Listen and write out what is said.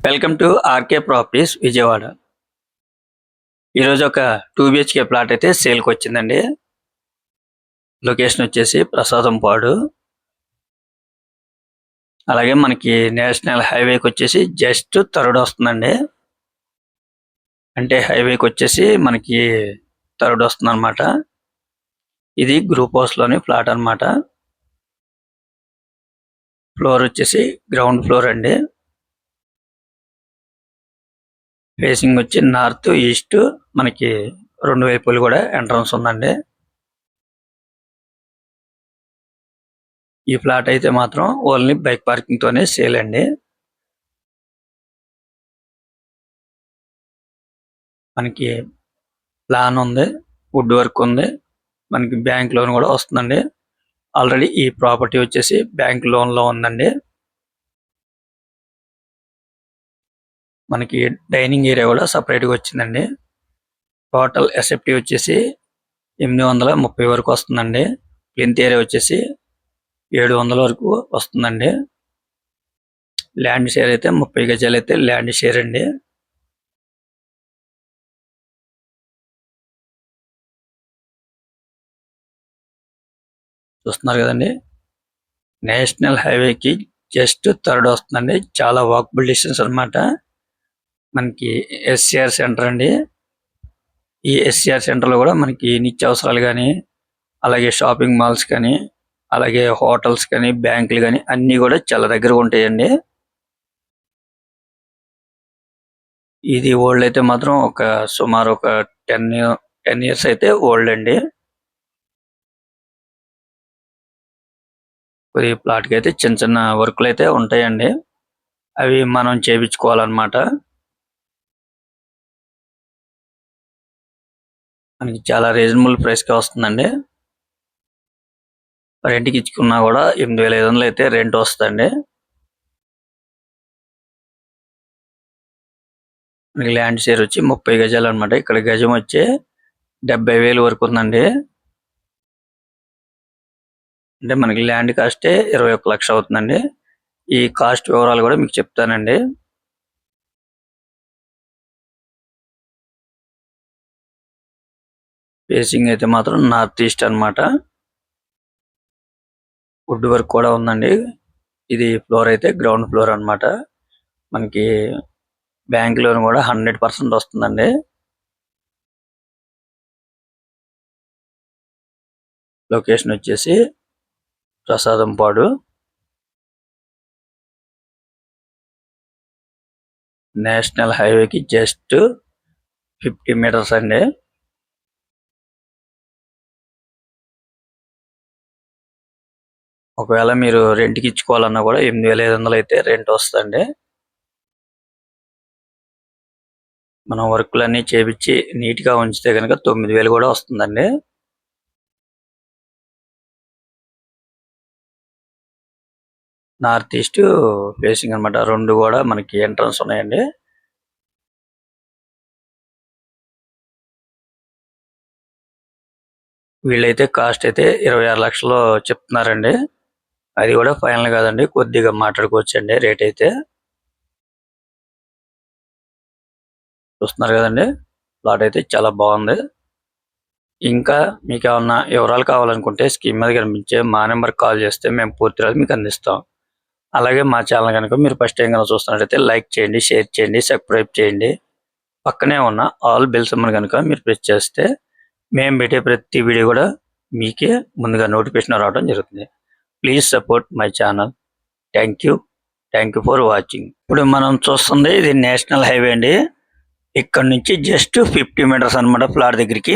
Welcome to RK properties Vijayawada. ఈరోజు ఒక 2 BHK plot అయితే సేల్కి వచ్చిందండి. లొకేషన్ వచ్చేసి ప్రసాదంపాడు. అలాగే మనకి నేషనల్ హైవేకి వచ్చేసి జస్ట్ థర్డ్ వస్తుందండి. అంటే హైవేకి వచ్చేసి మనకి థర్డ్ వస్తుంది అనమాట. ఇది గ్రూప్ హౌస్లోని ఫ్లాట్ అనమాట. ఫ్లోర్ వచ్చేసి గ్రౌండ్ ఫ్లోర్ అండి. ఫేసింగ్ వచ్చి నార్త్ ఈస్ట్, మనకి రెండు వైపులు కూడా ఎంట్రన్స్ ఉందండి. ఈ ఫ్లాట్ అయితే మాత్రం ఓన్లీ బైక్ పార్కింగ్ తోనే సేల్ అండి. మనకి ప్లాన్ ఉంది, వుడ్ వర్క్ ఉంది, మనకి బ్యాంక్ లోన్ కూడా వస్తుందండి. ఆల్రెడీ ఈ ప్రాపర్టీ వచ్చేసి బ్యాంక్ లోన్ లో ఉందండి. మనకి డైనింగ్ ఏరియా కూడా సపరేట్ గా వచ్చిందండి. టోటల్ ఎస్ఎఫ్టీ వచ్చేసి 830 వరకు వస్తుందండి. ప్లింత్ ఏరియా వచ్చేసి 700 వరకు వస్తుందండి. ల్యాండ్ షేర్ అయితే 30 గజాలు అయితే ల్యాండ్ షేర్ అండి. చూస్తున్నారు కదండి, నేషనల్ హైవేకి జస్ట్ థర్డ్ వస్తుందండి. చాలా వాకబుల్ డిస్టెన్స్ అనమాట. మనకి ఎస్సిఆర్ సెంటర్ అండి. ఈ ఎస్సిఆర్ సెంటర్ లో కూడా మనకి నిత్యావసరాలు కానీ, అలాగే షాపింగ్ మాల్స్ కానీ, అలాగే హోటల్స్ కానీ, బ్యాంకులు కానీ అన్ని కూడా చాలా దగ్గరగా ఉంటాయండి. ఇది ఓల్డ్ అయితే మాత్రం సుమారు ఒక 10 ఇయర్స్ అయితే ఓల్డ్ అండి. ఈ ప్లాట్ కి అయితే చిన్న చిన్న వర్క్లు అయితే ఉంటాయండి. అవి మనం చేయించుకోవాలన్నమాట. మనకి చాలా రీజనబుల్ ప్రైస్ కి వస్తుందండి. రెంట్కి ఇచ్చుకున్నా కూడా 8500 అయితే రెంట్ వస్తుందండి. మనకి ల్యాండ్ షేర్ వచ్చి 30 గజాలు అనమాట. ఇక్కడ గజం వచ్చి 70,000 వరకు ఉందండి. అంటే మనకి ల్యాండ్ కాస్టే 21 లక్షలు అవుతుందండి. ఈ కాస్ట్ వివరాలు కూడా మీకు చెప్తానండి. ఫేసింగ్ అయితే మాత్రం నార్త్ ఈస్ట్ అనమాట. వుడ్ వర్క్ కూడా ఉందండి. ఇది ఫ్లోర్ అయితే గ్రౌండ్ ఫ్లోర్ అనమాట. మనకి బ్యాంక్ లోన్ కూడా 100% వస్తుందండి. లొకేషన్ వచ్చేసి ప్రసాదంపాడు. నేషనల్ హైవేకి జస్ట్ 50 మీటర్స్ అండి. ఒకవేళ మీరు రెంట్కి ఇచ్చుకోవాలన్నా కూడా 8500 అయితే రెంట్ వస్తుందండి. మనం వర్క్లన్నీ చేపించి నీట్ గా ఉంచితే కనుక 9000 కూడా వస్తుందండి. నార్త్ ఈస్ట్ ఫేసింగ్ అనమాట. రెండు కూడా మనకి ఎంట్రన్స్ ఉన్నాయండి. వీళ్ళైతే కాస్ట్ అయితే 26 లక్షలు చెప్తున్నారండి. అది కూడా ఫైనల్ కాదండి, కొద్దిగా మాట్లాడుకోవచ్చండి రేట్ అయితే. చూస్తున్నారు కదండి, ప్లాట్ అయితే చాలా బాగుంది. ఇంకా మీకు ఏమన్నా వివరాలు కావాలనుకుంటే స్క్రీన్ మీద కనిపించే మా నెంబర్ కాల్ చేస్తే మేము పూర్తిగా మీకు అందిస్తాం. అలాగే మా ఛానల్ కనుక మీరు ఫస్ట్ టైం కనుక చూస్తున్నట్లయితే లైక్ చేయండి, షేర్ చేయండి, సబ్స్క్రైబ్ చేయండి. పక్కనే ఉన్న ఆల్ బెల్ సింబల్ కనుక మీరు ప్రెస్ చేస్తే మేము పెట్టే ప్రతి వీడియో కూడా మీకే ముందుగా నోటిఫికేషన్ రావడం జరుగుతుంది. Please support my channel. Thank you for watching. ఇప్పుడు మనం చూస్తుంది ఇది నేషనల్ హైవే అండి. ఇక్కడ నుంచి జస్ట్ 50 మీటర్స్ అనమాట ఫ్లాట్ దగ్గరికి.